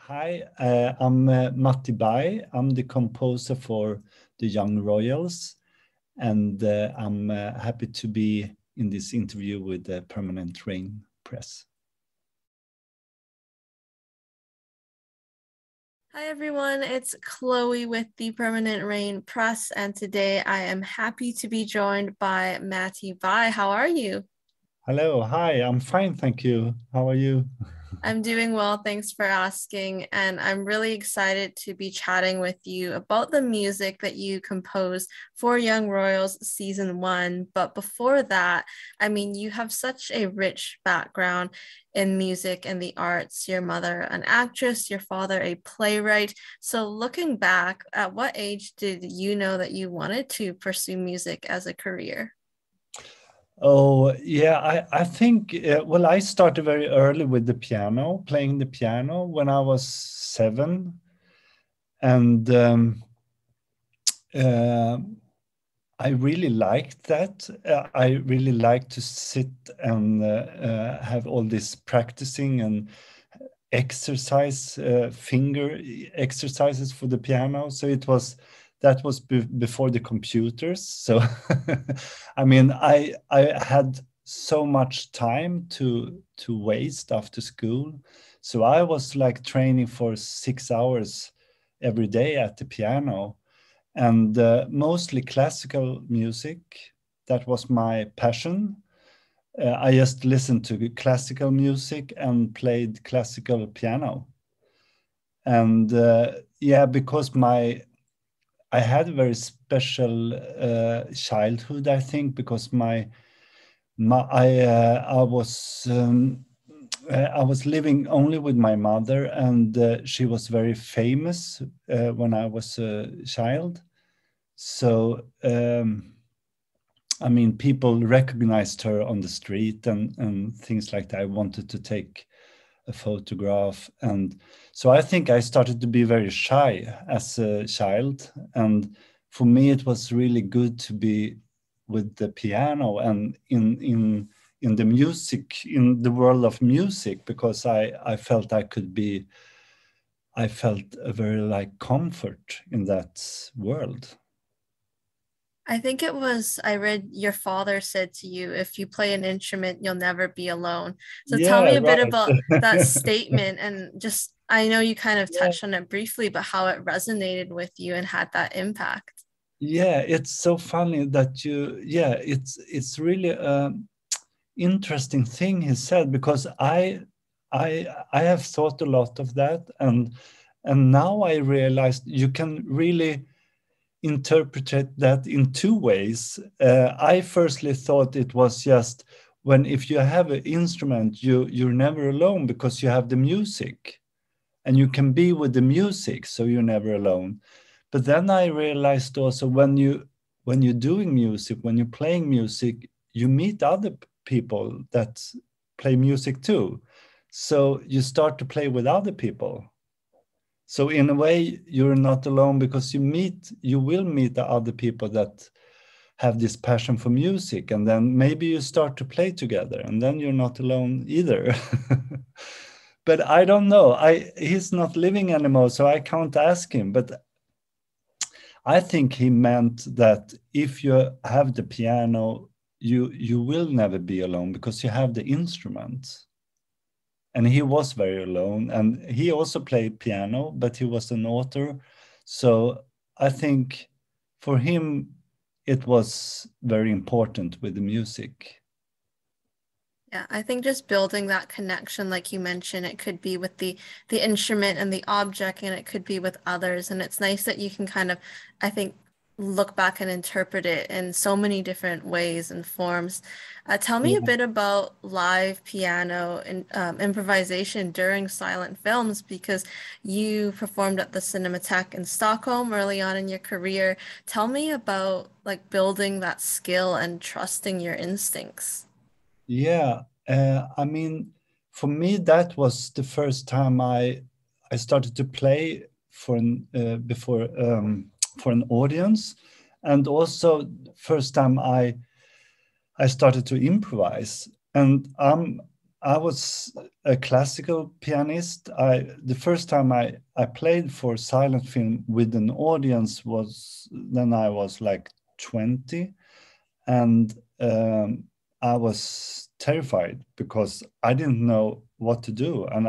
Hi, I'm Matti Bye. I'm the composer for the Young Royals, and I'm happy to be in this interview with the Permanent Rain Press. Hi everyone, it's Chloe with the Permanent Rain Press, and today I am happy to be joined by Matti Bye. How are you? Hello, hi, I'm fine, thank you. How are you? I'm doing well, thanks for asking, and I'm really excited to be chatting with you about the music that you composed for Young Royals Season 1. But before that, I mean, you have such a rich background in music and the arts. Your mother, an actress, your father, a playwright. So looking back, at what age did you know that you wanted to pursue music as a career? Oh, yeah, I think, well, I started very early with the piano, playing the piano when I was 7. And uh, I really liked that. I really liked to sit and have all this practicing and exercise, finger exercises for the piano. So that was before the computers. So I mean, I had so much time to waste after school. So I was like training for 6 hours every day at the piano, and mostly classical music. That was my passion. I just listened to classical music and played classical piano. And yeah, because I had a very special childhood, I think, because I was living only with my mother, and she was very famous when I was a child. So I mean, people recognized her on the street and things like that. I wanted to take a photograph. And so I think I started to be very shy as a child. And for me, it was really good to be with the piano and in the music, in the world of music, because I felt I felt a very like comfort in that world. I think it was, I read your father said to you, if you play an instrument, you'll never be alone. So tell Yeah, me a bit right. about that statement and just, I know you kind of Yeah. touched on it briefly, but how it resonated with you and had that impact. Yeah, it's so funny that yeah, it's really interesting thing he said, because I have thought a lot of that, and now I realized you can really interpret that in two ways. I firstly thought it was just when if you have an instrument, you're never alone because you have the music and you can be with the music, so you're never alone. But then I realized also when you're doing music, when you're playing music, you meet other people that play music too. So you start to play with other people. So in a way, you're not alone because you will meet the other people that have this passion for music, and then maybe you start to play together, and then you're not alone either. But I don't know. He's not living anymore, so I can't ask him. But I think he meant that if you have the piano, you will never be alone because you have the instrument. And he was very alone, and he also played piano, but he was an author. So I think for him, it was very important with the music. Yeah, I think just building that connection, like you mentioned, it could be with the instrument and the object, and it could be with others. And it's nice that you can kind of, I think, look back and interpret it in so many different ways and forms. Tell me a Yeah. bit about live piano and improvisation during silent films, because you performed at the Cinematheque in Stockholm early on in your career. Tell me about like building that skill and trusting your instincts. Yeah, I mean, for me, that was the first time I started to play for an audience, and also first time I started to improvise. And I was a classical pianist. The first time I played for silent film with an audience was then I was like 20, and I was terrified because I didn't know what to do, and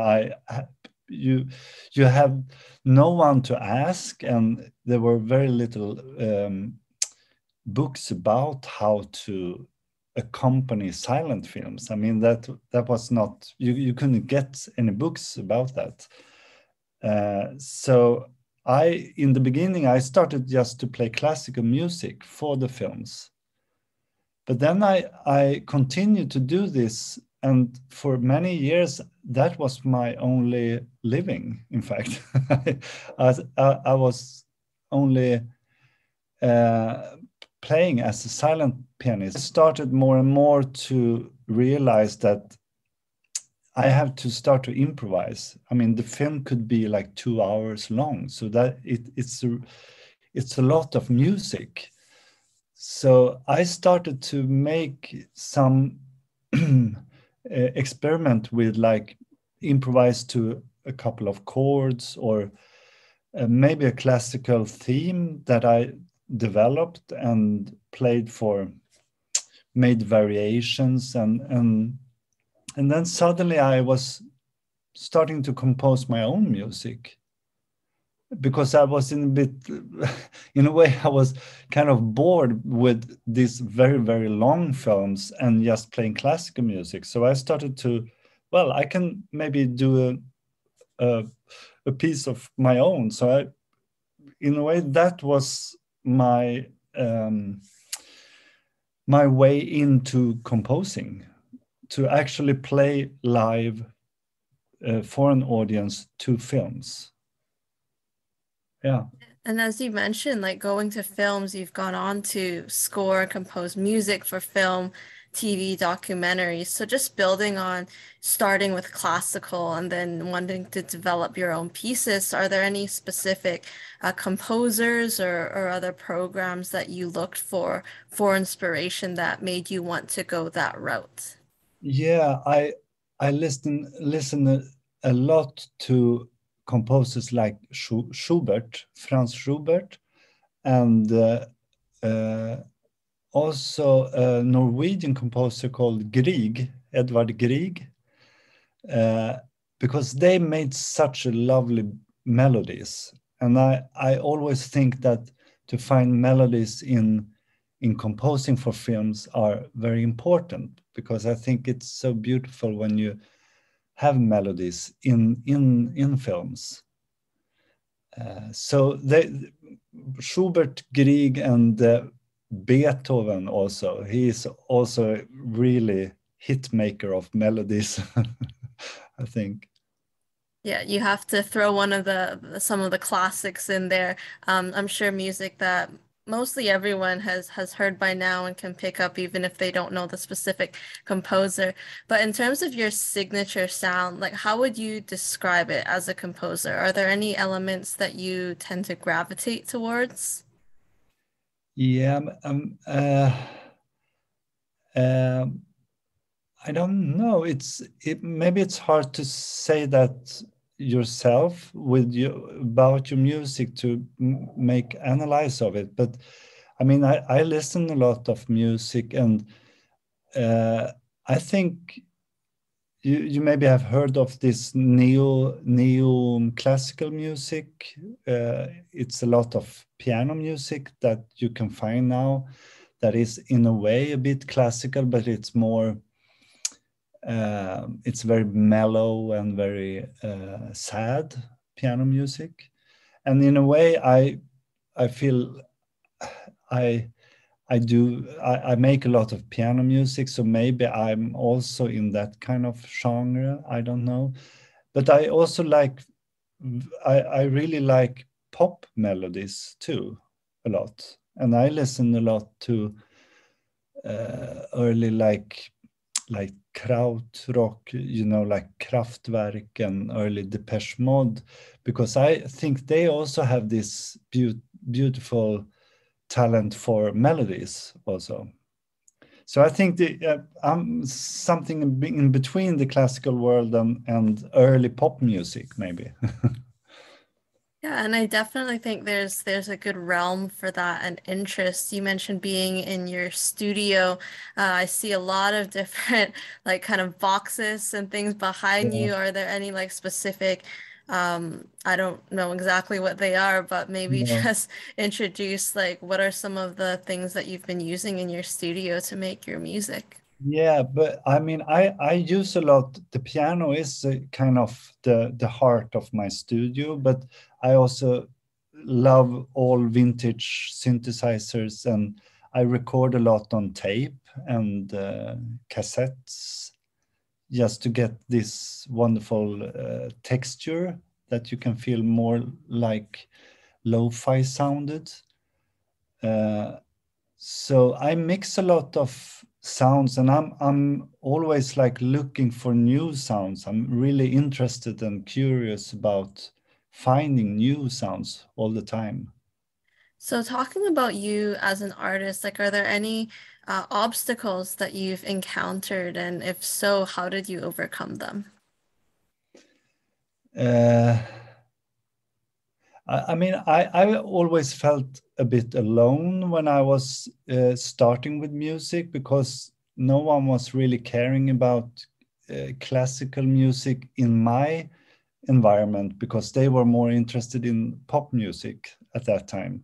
you have no one to ask, and there were very little books about how to accompany silent films. I mean, that was not, you couldn't get any books about that. So in the beginning, I started just to play classical music for the films. But then I continued to do this, and for many years, that was my only living, in fact. I was only playing as a silent pianist. Started more and more to realize that I have to start to improvise. I mean, the film could be like 2 hours long, so that it's a lot of music. So I started to make some experiment with like improvise to a couple of chords, or maybe a classical theme that I developed and played for, made variations, and then suddenly I was starting to compose my own music, because I was in a way, I was kind of bored with these very, very long films and just playing classical music. So I started to, well, I can maybe do a piece of my own. So in a way, that was my my way into composing, to actually play live for an audience to films. Yeah. And as you mentioned, like going to films, you've gone on to score and compose music for film, TV, documentaries. So just building on starting with classical and then wanting to develop your own pieces, are there any specific composers or other programs that you looked for inspiration that made you want to go that route? Yeah, I listen a lot to composers like Schubert, Franz Schubert, and uh, also a Norwegian composer called Grieg, Edvard Grieg, because they made such a lovely melodies. And I always think that to find melodies in composing for films are very important, because I think it's so beautiful when you have melodies in films. So Schubert, Grieg, and Beethoven also. He is also really hit maker of melodies, I think. Yeah, you have to throw one of some of the classics in there. I'm sure music that mostly everyone has heard by now and can pick up even if they don't know the specific composer. But in terms of your signature sound, like how would you describe it as a composer? Are there any elements that you tend to gravitate towards? Yeah, um, I don't know. Maybe it's hard to say that yourself with about your music to make analyze of it. But I mean, I listen a lot of music, and I think you maybe have heard of this neo classical music. It's a lot of piano music that you can find now that is in a way a bit classical, but it's more it's very mellow and very sad piano music. And in a way, I feel I I make a lot of piano music, so maybe I'm also in that kind of genre. I don't know, but I also like I really like pop melodies too a lot, and I listen a lot to early like krautrock, you know, like Kraftwerk and early Depeche Mode, because I think they also have this beautiful talent for melodies also. So I think I'm something in between the classical world and early pop music, maybe. Yeah, and I definitely think there's a good realm for that and interest. You mentioned being in your studio. I see a lot of different like kind of boxes and things behind Yeah. you. Are there any like specific, I don't know exactly what they are, but maybe No. just introduce like what are some of the things that you've been using in your studio to make your music? Yeah, but I mean, I use a lot. The piano is kind of the heart of my studio, but I also love all vintage synthesizers, and I record a lot on tape and cassettes just to get this wonderful texture that you can feel more like lo-fi sounded. Uh, so I mix a lot of sounds, and I'm always like looking for new sounds. I'm really interested and curious about finding new sounds all the time. So talking about you as an artist, like are there any obstacles that you've encountered, and if so, how did you overcome them? Uh, I mean, I always felt a bit alone when I was starting with music because no one was really caring about classical music in my environment because they were more interested in pop music at that time,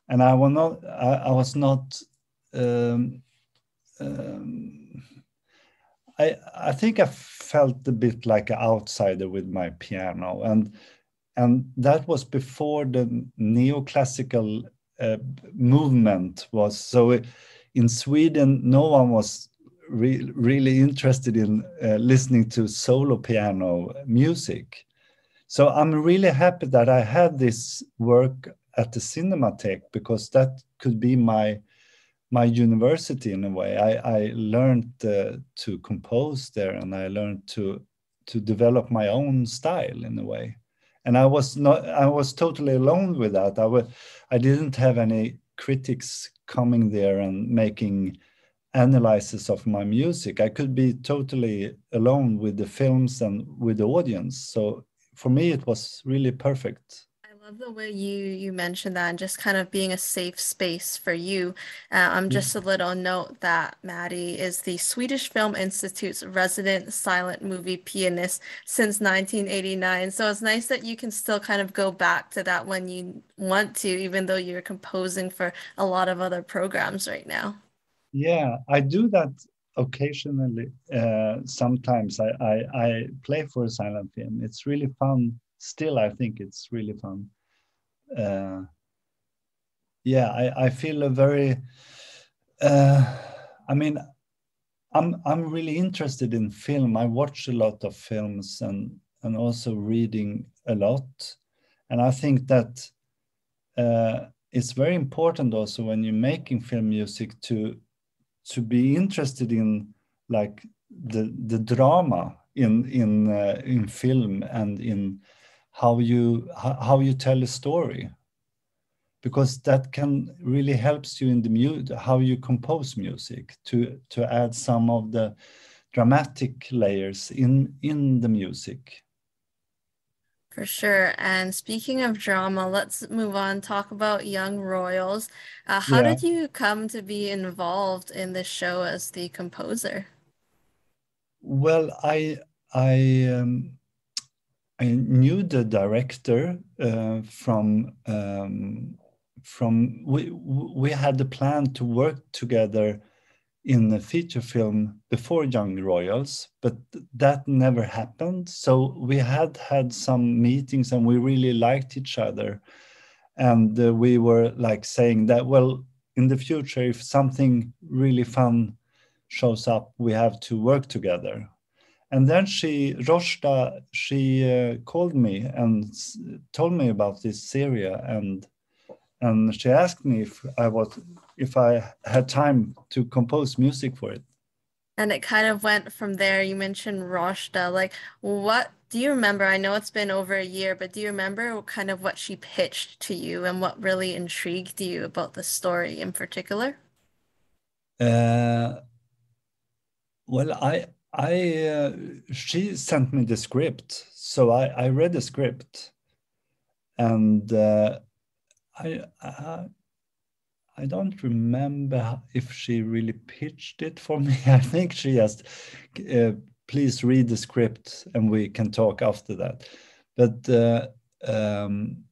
and I was not. Um, um, I think I felt a bit like an outsider with my piano, and that was before the neoclassical movement was. So in Sweden, no one was really interested in listening to solo piano music. So I'm really happy that I had this work at the Cinematheque because that could be my university in a way. I learned to compose there, and I learned to develop my own style in a way. And I was totally alone with that. I didn't have any critics coming there and making analysis of my music. I could be totally alone with the films and with the audience. So for me, it was really perfect. I love the way you mentioned that and just kind of being a safe space for you. Yeah. Just a little note that Matti is the Swedish Film Institute's resident silent movie pianist since 1989. So it's nice that you can still kind of go back to that when you want to, even though you're composing for a lot of other programs right now. Yeah, I do that occasionally. Sometimes I play for a silent film. It's really fun. Still, I think it's really fun. Uh, yeah, I feel a very. Uh, I mean, I'm really interested in film. I watch a lot of films and also reading a lot, and I think that it's very important also when you're making film music to be interested in like the drama in film and in how you tell a story, because that can really helps you in the mood how you compose music to add some of the dramatic layers in the music. For sure. And speaking of drama, let's move on, talk about Young Royals. How Yeah. did you come to be involved in this show as the composer? Well, I knew the director from we had the plan to work together in a feature film before Young Royals, but that never happened. So we had some meetings, and we really liked each other, and we were like saying that, well, in the future, if something really fun shows up, we have to work together. And then Roshda, she called me and told me about this series, and she asked me if I had time to compose music for it. And it kind of went from there. You mentioned Roshda. Like, what do you remember? I know it's been over a year, but do you remember kind of what she pitched to you and what really intrigued you about the story in particular? Uh, Well, she sent me the script, so I read the script, and I, I I don't remember if she really pitched it for me. I think she just, please read the script and we can talk after that. But um,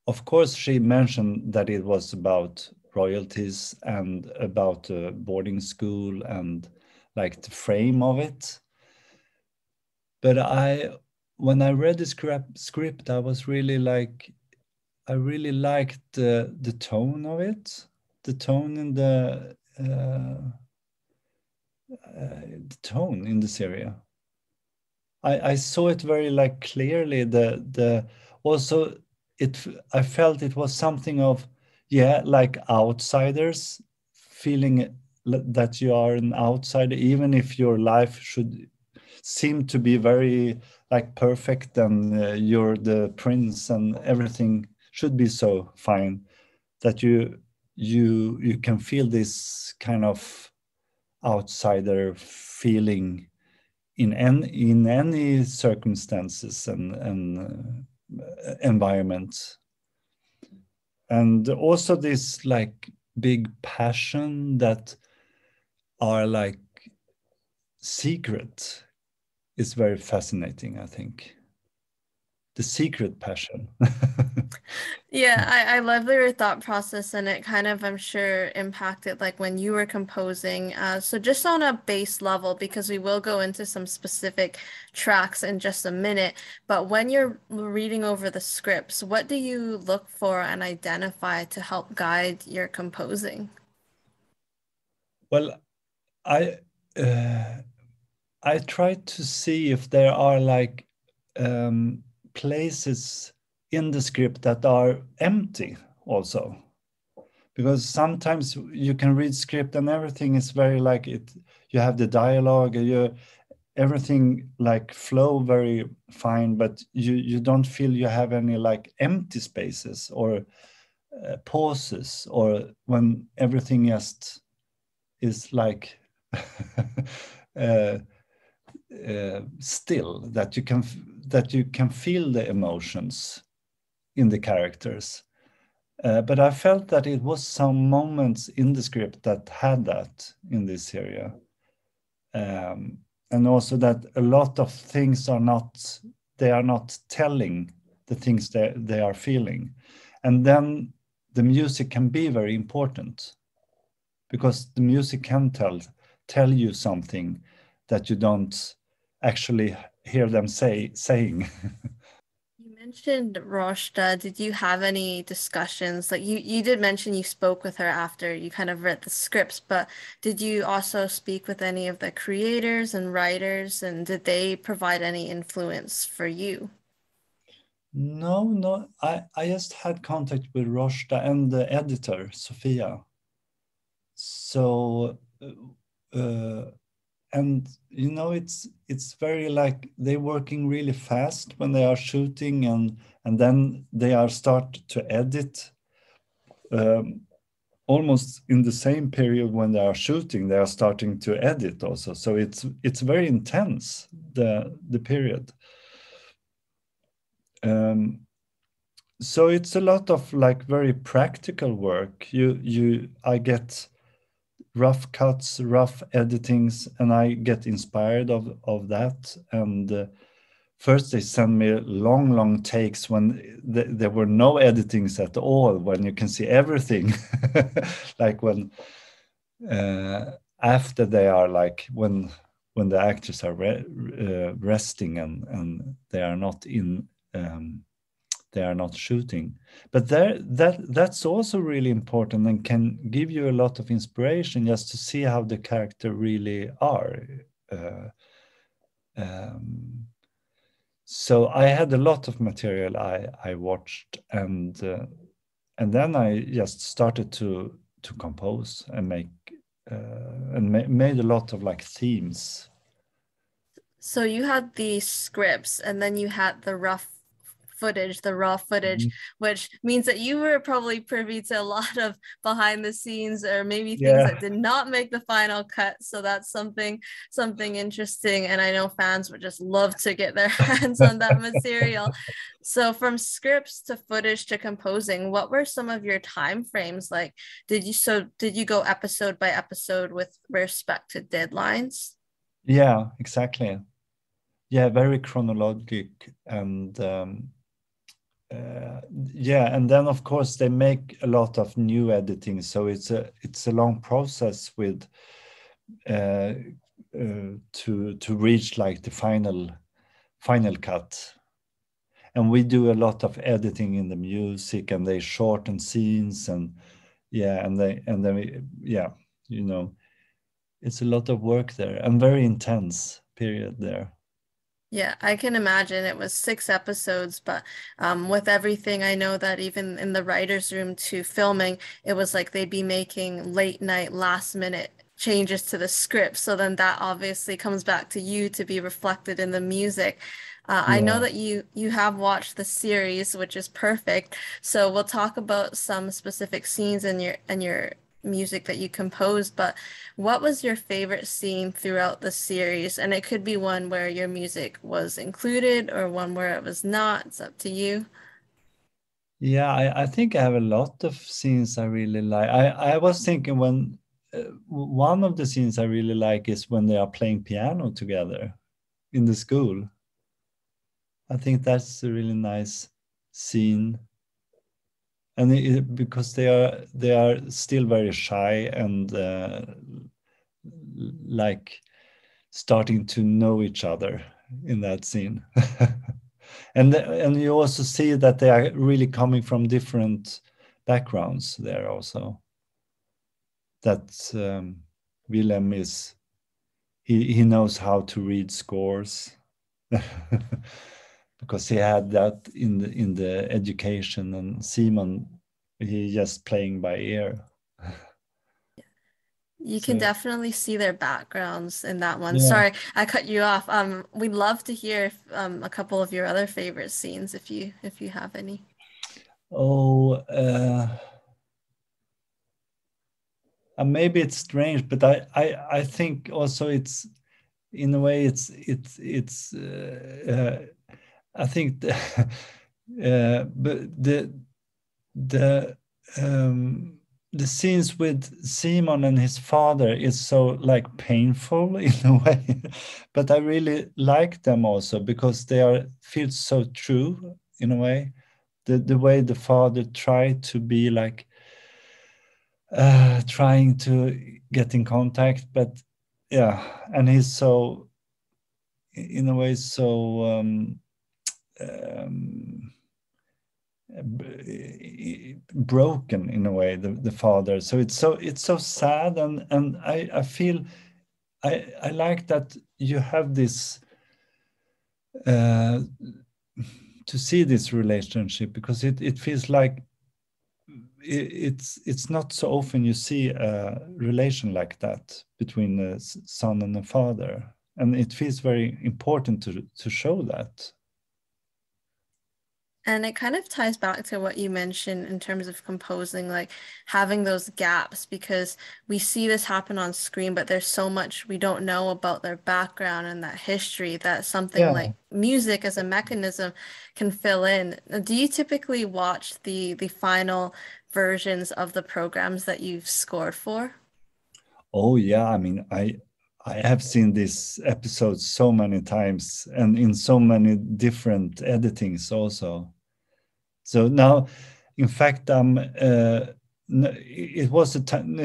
of course, she mentioned that it was about royalties and about boarding school and like the frame of it. But when I read the script, I was really like, I really liked the tone of it, the tone in the tone in this area. I saw it very like clearly. The also it I felt it was something of, yeah, like outsiders feeling that you are an outsider, even if your life should seem to be very like perfect and you're the prince and everything should be so fine, that you can feel this kind of outsider feeling in any circumstances and environments, and also this like big passion that are like secret is very fascinating, I think. The secret passion. Yeah, I love your thought process, and it kind of, I'm sure, impacted like when you were composing. So just on a base level, because we will go into some specific tracks in just a minute, but when you're reading over the scripts, what do you look for and identify to help guide your composing? Well, I uh, I try to see if there are like um, places in the script that are empty also, because sometimes you can read script and everything is very like it, you have the dialogue, you everything like flow very fine, but you don't feel you have any like empty spaces or pauses, or when everything just is like uh, still, that you can feel the emotions in the characters. But I felt that it was some moments in the script that had that in this area. Um, and also that a lot of things are not, they are not telling the things they are feeling. And then the music can be very important, because the music can tell you something that you don't actually hear them saying. You mentioned Roshda. Did you have any discussions? Like you did mention you spoke with her after you kind of read the scripts, but did you also speak with any of the creators and writers, and did they provide any influence for you? No, I just had contact with Roshda and the editor, Sophia. So, and you know, it's very like they're working really fast when they are shooting, and then they are start to edit um, almost in the same period. When they are shooting, they are starting to edit also. So it's very intense, the period. Um, so it's a lot of like very practical work. I get rough cuts, rough editings, and I get inspired of that. And first they send me long takes when there were no editings at all, when you can see everything. Like when uh, after they are like when the actors are resting and they are not in they are not shooting. But that's also really important and can give you a lot of inspiration just to see how the character really are. Uh, um, so I had a lot of material I watched, and then I just started to compose and make and made a lot of like themes. So you had the scripts and then you had the rough footage, the raw footage, which means that you were probably privy to a lot of behind the scenes or maybe things that did not make the final cut. So that's something interesting. And I know fans would just love to get their hands on that material. So from scripts to footage to composing, what were some of your time frames like? Did you go episode by episode with respect to deadlines? Yeah, exactly. Yeah, very chronologic. And yeah, and then of course they make a lot of new editing, so it's a long process with to reach like the final cut. And we do a lot of editing in the music, and they shorten scenes, and yeah, and then yeah, you know, it's a lot of work there and very intense period there. Yeah, I can imagine it was 6 episodes, but with everything, I know that even in the writer's room to filming, it was like they'd be making late night, last minute changes to the script. So then that obviously comes back to you to be reflected in the music. I know Yeah. that you have watched the series, which is perfect. So we'll talk about some specific scenes in your music that you composed, but what was your favorite scene throughout the series? And it could be one where your music was included or one where it was not. It's up to you. Yeah, I think I have a lot of scenes I really like. I was thinking when one of the scenes I really like is when they are playing piano together in the school. I think that's a really nice scene, and because they are still very shy and like starting to know each other in that scene. And you also see that they are really coming from different backgrounds there also. That Willem is he knows how to read scores because he had that in the education, and Simon he just playing by ear. You can So definitely see their backgrounds in that one. yeah. Sorry, I cut you off. We'd love to hear a couple of your other favorite scenes if you have any. Oh, maybe it's strange, but I think also it's in a way it's I think but the um, the scenes with Simon and his father is so like painful in a way, but I really like them also because they are feel so true in a way. The way the father tried to be like trying to get in contact, but yeah, and he's so in a way so um, broken in a way, the father. So it's so sad, and I feel I like that you have this uh, to see this relationship, because it feels like it's not so often you see a relation like that between a son and a father, and it feels very important to show that. And it kind of ties back to what you mentioned in terms of composing, like having those gaps, because we see this happen on screen, but there's so much we don't know about their background and that history that something Yeah. like music as a mechanism can fill in. Do you typically watch the final versions of the programs that you've scored for? Oh yeah, I mean, I have seen this episode so many times and in so many different editings also. So now, in fact, it was a time.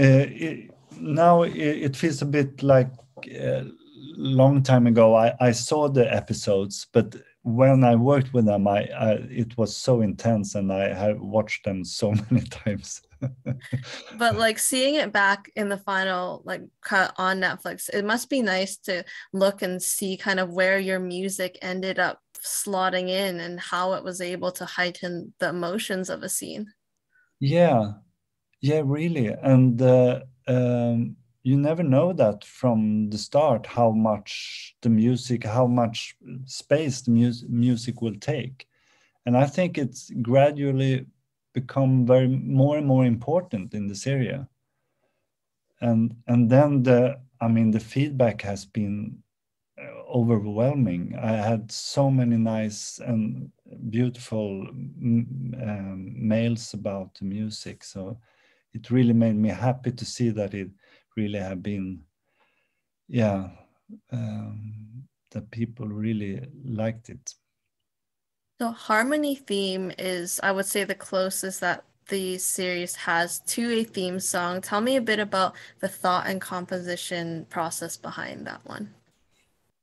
Now it feels a bit like a long time ago. I saw the episodes, but when I worked with them, it was so intense, and I have watched them so many times. But like seeing it back in the final like cut on Netflix, it must be nice to look and see kind of where your music ended up slotting in and how it was able to heighten the emotions of a scene. Yeah, yeah, really. And you never know that from the start how much the music, how much space the music will take. and I think it's gradually become very more and more important in this area. And then the feedback has been overwhelming. I had so many nice and beautiful mails about the music, so it really made me happy to see that it really have been, that people really liked it. So harmony theme is, I would say, the closest that the series has to a theme song. Tell me a bit about the thought and composition process behind that one.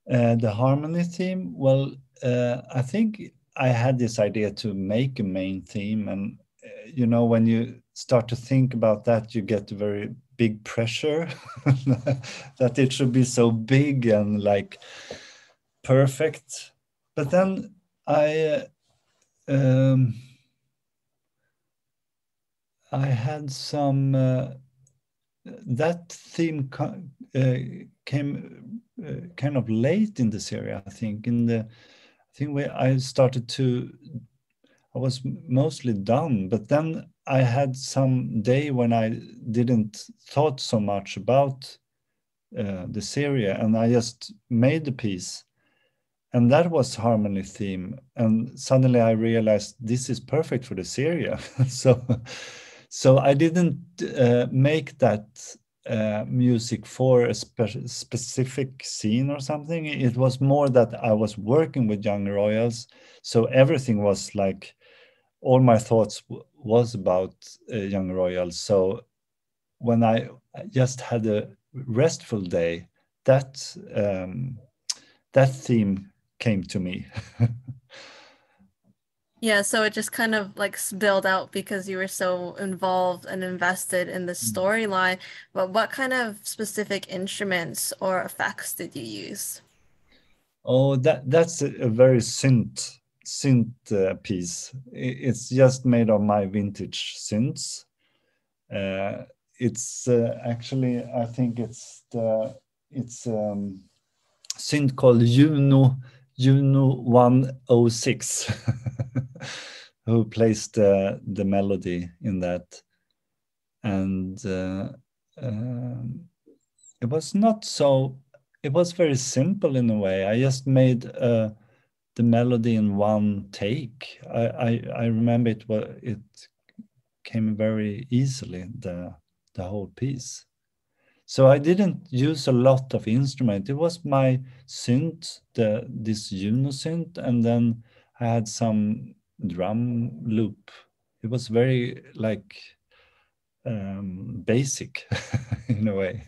The harmony theme, well, I think I had this idea to make a main theme, and when you start to think about that, you get a very big pressure that it should be so big and like perfect. But then I had some that theme came kind of late in the series. I think I was mostly done, but then I had some day when I didn't thought so much about the series, and I just made the piece, and that was harmony theme. And suddenly I realized this is perfect for the series. so I didn't make that music for a specific scene or something. It was more that I was working with young royals, so everything was like, all my thoughts was about young royals. So when I just had a restful day, that theme came to me. Yeah, so it just kind of like spilled out because you were so involved and invested in the storyline. But what kind of specific instruments or effects did you use? Oh, that's a very synth piece. It's just made of my vintage synths. It's actually, I think it's synth called Juno 106 who plays the melody in that. And it was not so, it was very simple in a way. I just made the melody in one take. I remember it came very easily, the whole piece. So I didn't use a lot of instrument. It was my synth, this Juno synth, and then I had some drum loop. It was very like basic in a way.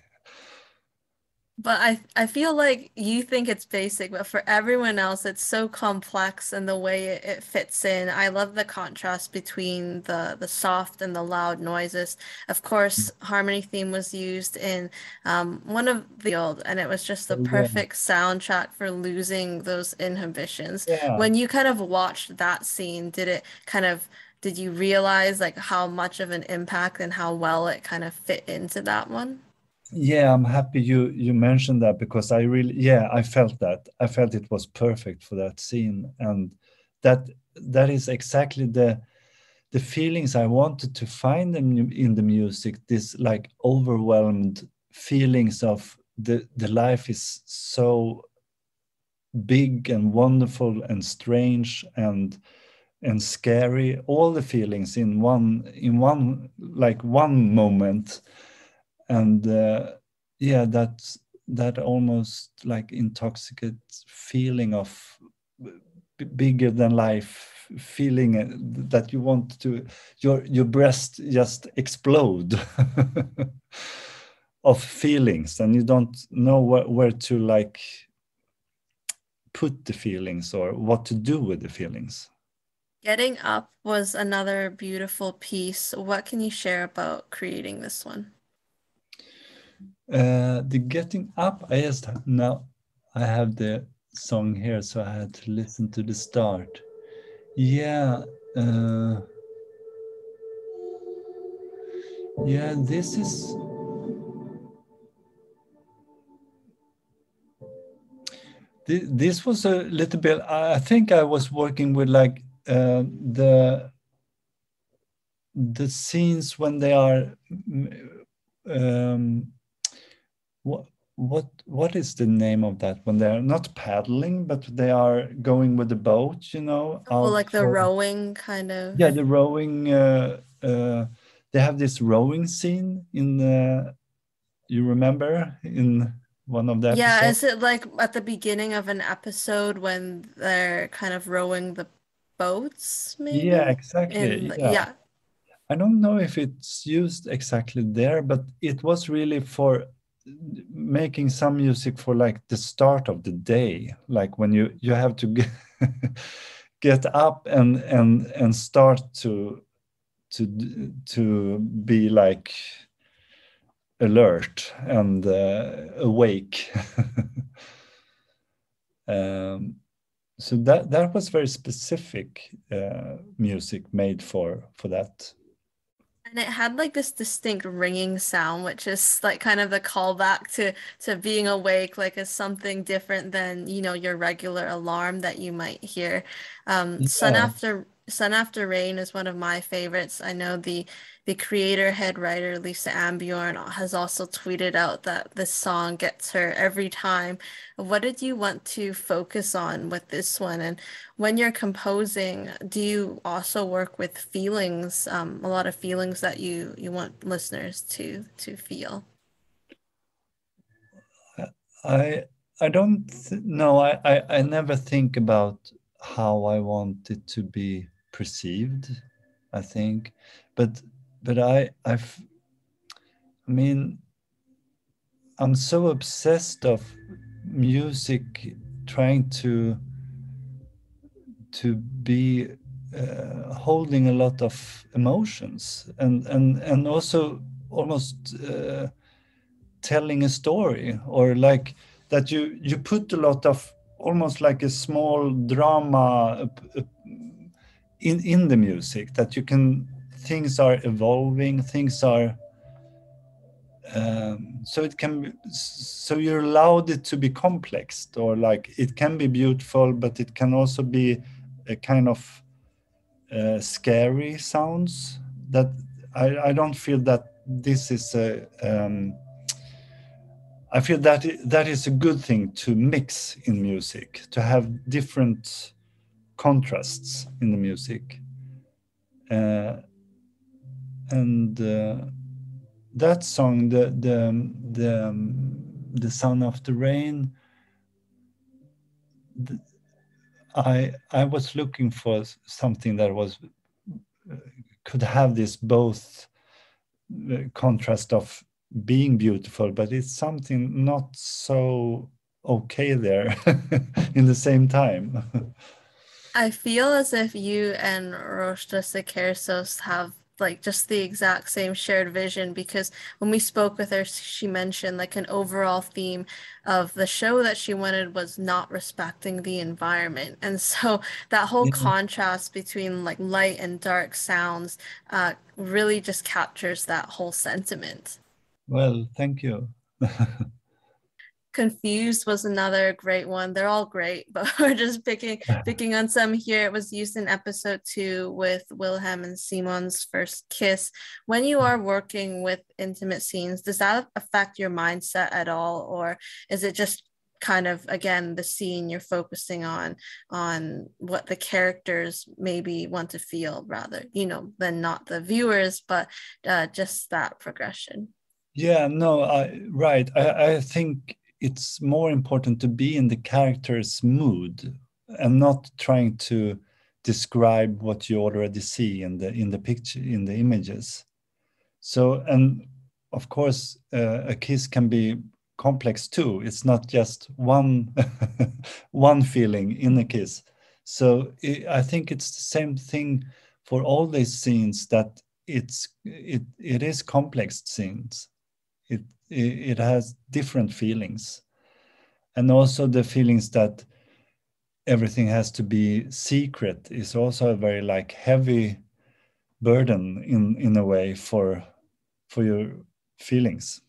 But I feel like you think it's basic, but for everyone else, it's so complex and the way it fits in. I love the contrast between the soft and the loud noises. Of course, harmony theme was used in one of the old, and it was just the Oh, yeah, perfect soundtrack for losing those inhibitions. yeah, When you kind of watched that scene, did you realize like how much of an impact and how well it kind of fit into that one? yeah. I'm happy you mentioned that, because I really, I felt that. I felt it was perfect for that scene, and that is exactly the feelings I wanted to find in the music. This like overwhelmed feelings of the life is so big and wonderful and strange and scary, all the feelings in one like one moment. And that almost like intoxicate feeling of bigger than life feeling, that you want to, your breast just explode of feelings, and you don't know where to like put the feelings or what to do with the feelings. Getting Up was another beautiful piece. What can you share about creating this one? The Getting Up, I just now I have the song here, so I had to listen to the start. Yeah, yeah, this was a little bit, I think I was working with like the scenes when they are um, what what is the name of that, when they're not paddling but they are going with the boat, you know, Oh, out like the for, rowing kind of. yeah, the rowing, they have this rowing scene in you remember in one of the Yeah, episodes? is it like at the beginning of an episode when they're kind of rowing the boats, Yeah, maybe? exactly. Yeah, Yeah. I don't know if it's used exactly there, but it was really for making some music for like the start of the day, like when you have to get, get up and start to be like alert and awake. um, so that was very specific music made for that. And it had like this distinct ringing sound, which is like kind of the callback to being awake, like it's something different than, you know, your regular alarm that you might hear. Yeah. Sun After Rain is one of my favorites. I know the creator head writer Lisa Ambjorn has also tweeted out that this song gets her every time. What did you want to focus on with this one? And when you're composing, do you also work with feelings, a lot of feelings that you want listeners to feel? I I don't no, I never think about how I want it to be perceived, I think. But I mean, I'm so obsessed of music trying to be holding a lot of emotions and also almost telling a story, or like that you put a lot of almost like a small drama in the music, that you can, things are evolving, things are so it can so you're allowed it to be complex, or like it can be beautiful but it can also be a kind of scary sounds that I don't feel that this is a I feel that that is a good thing to mix in music, to have different contrasts in the music. Uh, and that song, the Sound of the Rain, th- I was looking for something that was could have this both contrast of being beautiful, but it's something not so okay there in the same time. I feel as if you and Roshta Sekersos have like just the exact same shared vision because when we spoke with her, she mentioned like an overall theme of the show that she wanted was not respecting the environment. And so that whole Yeah. contrast between like light and dark sounds really just captures that whole sentiment. Well, thank you. Confused was another great one. They're all great, but we're just picking on some here. It was used in episode 2 with Wilhelm and Simon's first kiss. When you are working with intimate scenes, does that affect your mindset at all, or is it just kind of again the scene you're focusing on what the characters maybe want to feel rather, you know, than not the viewers, but just that progression? Yeah, no, right. I think it's more important to be in the character's mood and not trying to describe what you already see in the picture, in the images. So, and of course, a kiss can be complex too. It's not just one one feeling in a kiss. So I think it's the same thing for all these scenes, that it is complex scenes. It has different feelings, and also the feelings that everything has to be secret is also a very like heavy burden in a way for your feelings.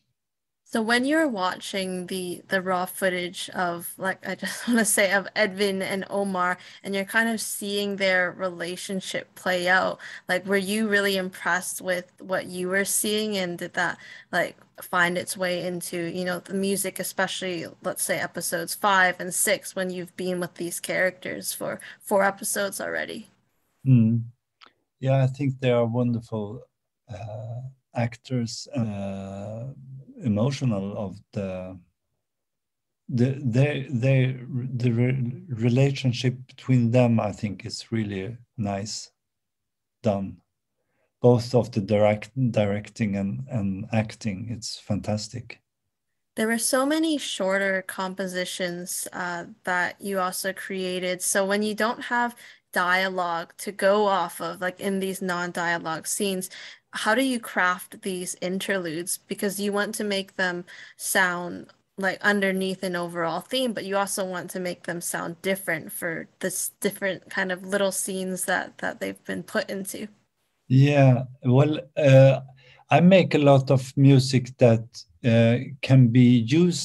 So when you're watching the raw footage of, like, I just want to say, of Edwin and Omar, and you're kind of seeing their relationship play out, like were you really impressed with what you were seeing, and did that like find its way into, the music, especially let's say episodes 5 and 6, when you've been with these characters for 4 episodes already? Mm. Yeah, I think they are wonderful actors, emotional of the relationship between them. I think is really nice done, both of the directing and acting. It's fantastic. There were so many shorter compositions that you also created. So when you don't have dialogue to go off of, like in these non-dialogue scenes, how do you craft these interludes? Because you want to make them sound like underneath an overall theme, but you also want to make them sound different for this different kind of little scenes that they've been put into. Yeah, well, I make a lot of music that can be used